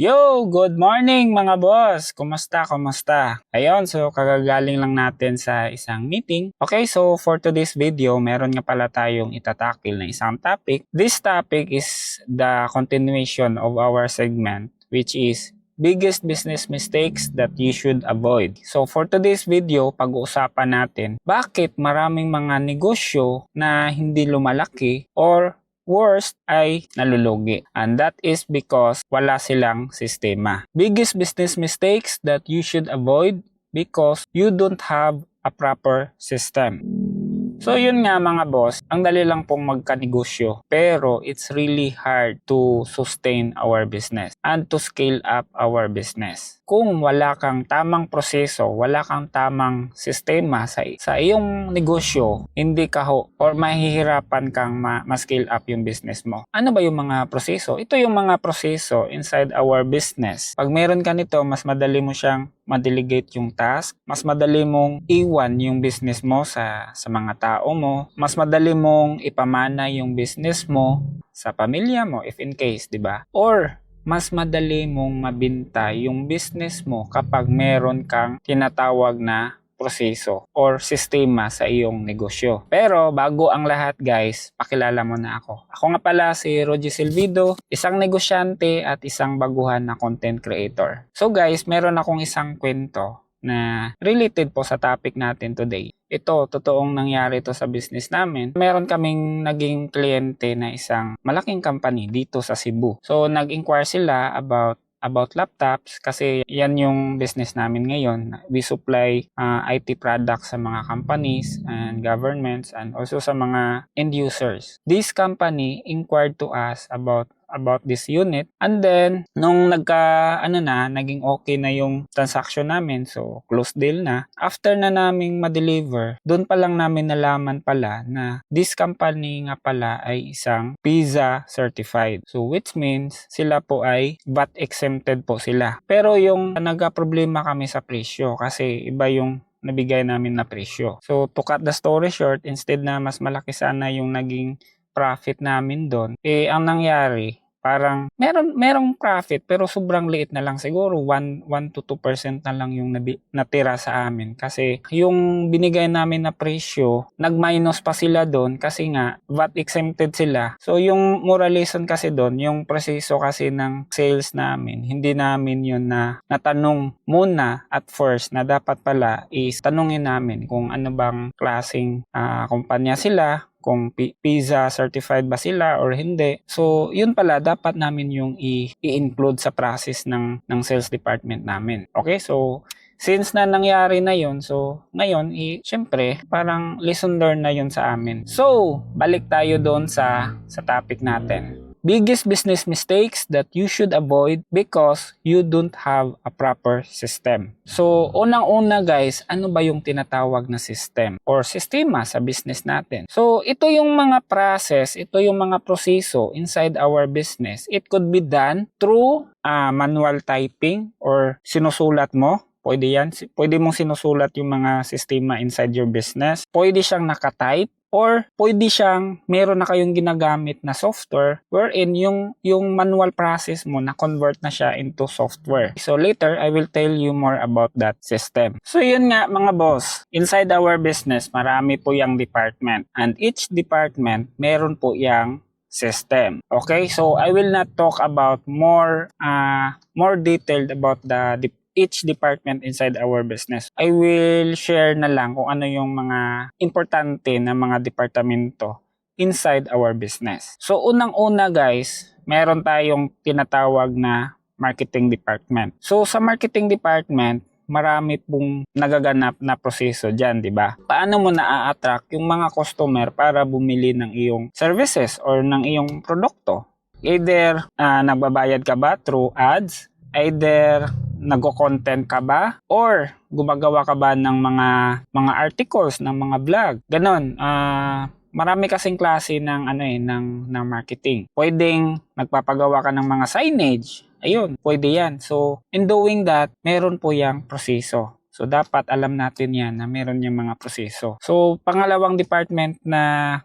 Yo, good morning mga boss! Kumusta? Ayun, so kagagaling lang natin sa isang meeting. Okay, so for today's video, meron nga pala tayong itatakil na isang topic. This topic is the continuation of our segment, which is biggest business mistakes that you should avoid. So for today's video, pag-uusapan natin bakit maraming mga negosyo na hindi lumalaki or worst ay nalulugi. And that is because wala silang sistema. Biggest business mistakes that you should avoid because you don't have a proper system. So yun nga mga boss, ang dali lang pong magkanegosyo pero it's really hard to sustain our business and to scale up our business. Kung wala kang tamang proseso, wala kang tamang sistema sa iyong negosyo, hindi ka or mahihirapan kang ma-scale up yung business mo. Ano ba yung mga proseso? Ito yung mga proseso inside our business. Pag meron ka nito, mas madali mo siyang ma-delegate yung task, mas madali mong iwan yung business mo sa mga tao mo, mas madali mong ipamana yung business mo sa pamilya mo if in case, 'di ba? Or mas madali mong mabenta yung business mo kapag meron kang tinatawag na proseso or sistema sa iyong negosyo. Pero bago ang lahat guys, pakilala mo na ako. Ako nga pala si Roger Silvido, isang negosyante at isang baguhan na content creator. So guys, meron akong isang kwento na related po sa topic natin today. Ito, totoong nangyari to sa business namin. Meron kaming naging kliyente na isang malaking company dito sa Cebu. So nag-inquire sila about laptops kasi yan yung business namin ngayon. We supply IT products sa mga companies and governments and also sa mga end users. This company inquired to us about this unit, and then nung naging okay na yung transaction namin, so close deal na, after na naming ma-deliver, doon pa lang namin nalaman pala na this company nga pala ay isang PISA certified, so which means sila po ay VAT exempted po sila. Pero yung nagka-problema kami sa presyo kasi iba yung nabigay namin na presyo. So to cut the story short, instead na mas malaki sana yung naging profit namin doon, ang nangyari, parang merong profit pero sobrang liit na lang, siguro 1 to 2% na lang yung natira sa amin kasi yung binigay namin na presyo, nag-minus pa sila doon kasi nga VAT exempted sila. So yung moralization kasi doon, yung proseso kasi ng sales namin, hindi namin yun na natanong muna at first na dapat pala is tanungin namin kung ano bang klaseng kumpanya sila, kung PISA certified ba sila or hindi. So, yun pala dapat namin yung i-include sa process ng sales department namin. Okay? So, since na nangyari na yun, so ngayon, syempre, parang lesson learned na yun sa amin. So, balik tayo doon sa topic natin. Biggest business mistakes that you should avoid because you don't have a proper system. So, unang-una guys, ano ba yung tinatawag na system or sistema sa business natin? So, ito yung mga process, ito yung mga proseso inside our business. It could be done through manual typing or sinusulat mo. Pwede yan. Pwede mong sinusulat yung mga sistema inside your business. Pwede siyang nakatype. Or pwede siyang meron na kayong ginagamit na software wherein yung manual process mo na convert na siya into software. So later, I will tell you more about that system. So yun nga mga boss, inside our business, marami po yung department. And each department, meron po yung system. Okay? So I will not talk about more detailed about each department inside our business. I will share na lang kung ano yung mga importante na mga departamento inside our business. So unang-una guys, meron tayong tinatawag na marketing department. So sa marketing department, marami pong nagaganap na proseso dyan, di ba? Paano mo na-attract yung mga customer para bumili ng iyong services or ng iyong produkto? Either nagbabayad ka ba through ads, either nagko-content ka ba, or gumagawa ka ba ng mga articles, ng mga vlog. Ganon. Marami kasing klase ng marketing. Pwedeng nagpapagawa ka ng mga signage. Ayun, pwede yan. So, in doing that, meron po yang proseso. So dapat alam natin yan na meron yung mga proseso. So pangalawang department na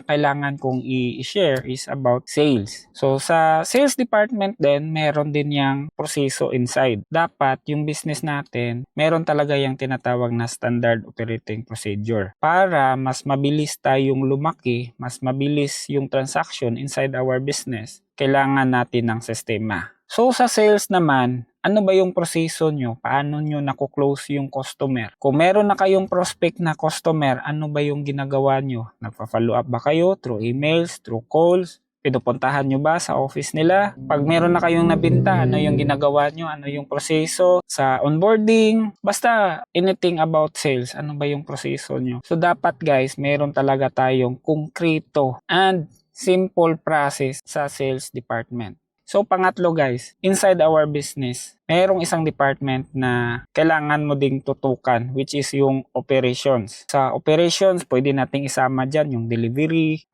kailangan kong i-share is about sales. So sa sales department din, meron din yung proseso inside. Dapat yung business natin, meron talaga yung tinatawag na standard operating procedure. Para mas mabilis tayong lumaki, mas mabilis yung transaction inside our business, kailangan natin ng sistema. So sa sales naman, ano ba yung proseso nyo? Paano nyo nakuklose yung customer? Kung meron na kayong prospect na customer, ano ba yung ginagawa nyo? Nagpa-follow up ba kayo through emails, through calls? Pinupuntahan nyo ba sa office nila? Pag meron na kayong nabinta, ano yung ginagawa nyo? Ano yung proseso sa onboarding? Basta anything about sales, ano ba yung proseso nyo? So dapat guys, meron talaga tayong konkreto and simple process sa sales department. So pangatlo guys, inside our business, mayroong isang department na kailangan mo ding tutukan, which is yung operations. Sa operations, pwede nating isama dyan yung delivery,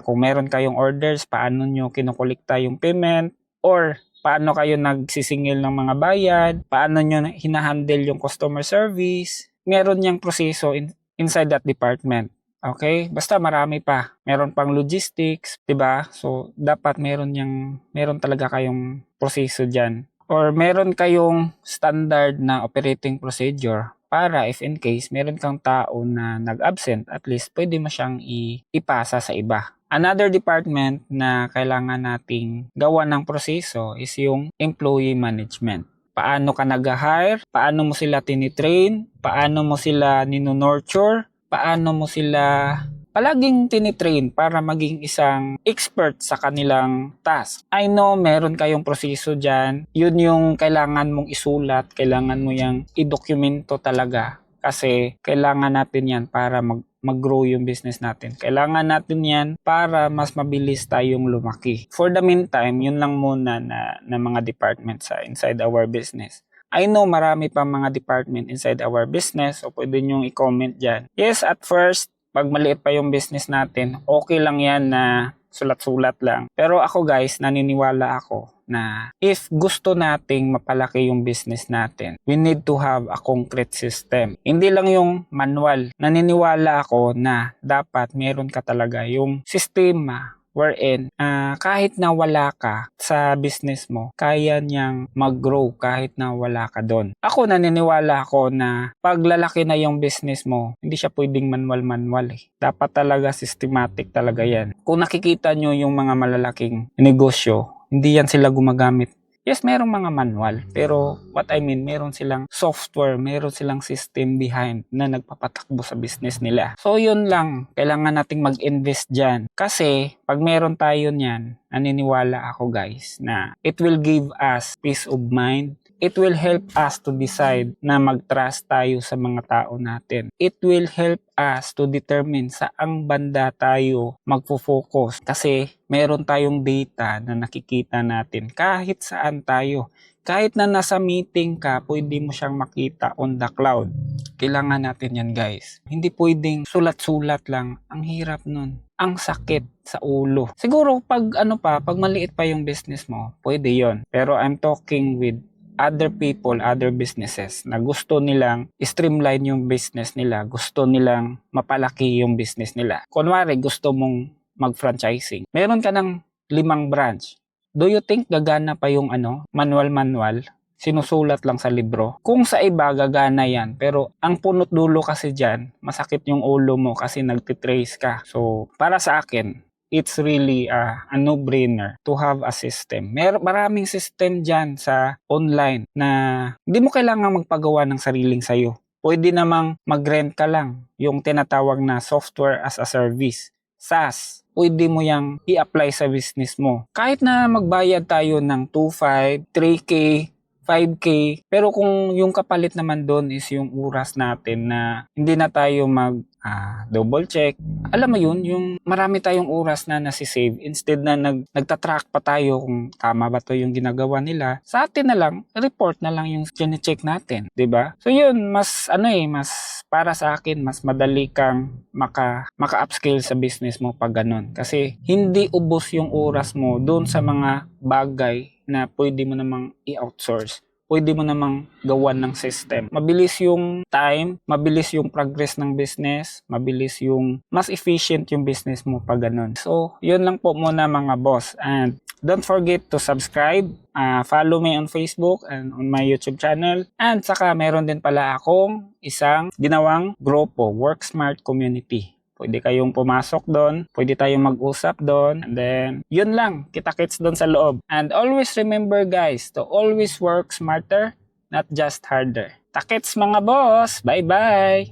kung meron kayong orders, paano nyo kinukolekta yung payment, or paano kayo nagsisingil ng mga bayad, paano nyo hinahandle yung customer service. Meron niyang proseso inside that department. Okay? Basta marami pa. Meron pang logistics, 'di ba? So dapat meron talaga kayong proseso diyan. Or meron kayong standard na operating procedure para if in case meron kang tao na nag-absent, at least pwede mo siyang ipasa sa iba. Another department na kailangan nating gawa ng proseso is yung employee management. Paano ka nag-hire? Paano mo sila tinitrain? Paano mo sila nino-nurture? Paano mo sila palaging tinitrain para maging isang expert sa kanilang task. I know meron kayong proseso dyan. Yun yung kailangan mong isulat, kailangan mo yung i-dokumento talaga. Kasi kailangan natin yan para mag-grow yung business natin. Kailangan natin yan para mas mabilis tayong lumaki. For the meantime, yun lang muna na mga departments sa inside our business. I know marami pa mga department inside our business, so pwede nyo i-comment dyan. Yes, at first, pag maliit pa yung business natin, okay lang yan na sulat-sulat lang. Pero ako guys, naniniwala ako na if gusto nating mapalaki yung business natin, we need to have a concrete system. Hindi lang yung manual. Naniniwala ako na dapat meron ka talaga yung sistema wherein kahit na wala ka sa business mo, kaya niyang mag-grow kahit na wala ka doon. Ako naniniwala ako na pag lalaki na yung business mo, hindi siya pwedeng manual-manual eh. Dapat talaga systematic talaga yan. Kung nakikita nyo yung mga malalaking negosyo, hindi yan sila gumagamit. Yes, merong mga manual, pero what I mean, meron silang software, meron silang system behind na nagpapatakbo sa business nila. So yun lang, kailangan nating mag-invest dyan. Kasi pag meron tayo niyan, naniniwala ako guys na it will give us peace of mind. It will help us to decide na mag-trust tayo sa mga tao natin. It will help us to determine saang banda tayo magfo-focus kasi meron tayong data na nakikita natin kahit saan tayo. Kahit na nasa meeting ka, pwede mo siyang makita on the cloud. Kailangan natin yan guys. Hindi pwedeng sulat-sulat lang. Ang hirap nun. Ang sakit sa ulo. Siguro pag maliit pa yung business mo, pwede yon. Pero I'm talking with other people, other businesses na gusto nilang streamline yung business nila, gusto nilang mapalaki yung business nila. Kunwari, gusto mong mag-franchising. Meron ka ng 5 branch. Do you think gagana pa yung manual-manual? Sinusulat lang sa libro. Kung sa iba, gagana yan. Pero ang punot dulo kasi dyan, masakit yung ulo mo kasi nagtitrace ka. So, para sa akin, it's really a no-brainer to have a system. Maraming system dyan sa online na hindi mo kailangan magpagawa ng sariling sayo. Pwede namang mag-rent ka lang yung tinatawag na software as a service. SaaS, pwede mo yang i-apply sa business mo. Kahit na magbayad tayo ng 2,500, 3K, 5K, pero kung yung kapalit naman doon is yung oras natin na hindi na tayo double check. Alam mo yun, yung marami tayong oras na nasisave instead na nagtatrack pa tayo kung tama ba to yung ginagawa nila. Sa atin na lang, report na lang yung check natin, 'di ba? So yun, mas para sa akin, mas madali kang maka-upscale sa business mo pag ganun. Kasi hindi ubos yung oras mo doon sa mga bagay na pwede mo namang i-outsource. pwede mo namang gawan ng system. Mabilis yung time, mabilis yung progress ng business, mabilis yung mas efficient yung business mo pag ganun. So, yun lang po muna mga boss. And don't forget to subscribe, follow me on Facebook and on my YouTube channel. And saka meron din pala akong isang ginawang grupo, Work Smart Community. Pwede kayong pumasok doon, pwede tayong mag-usap doon, and then yun lang, kita-kits doon sa loob. And always remember guys, to always work smarter, not just harder. Takits mga boss, bye-bye!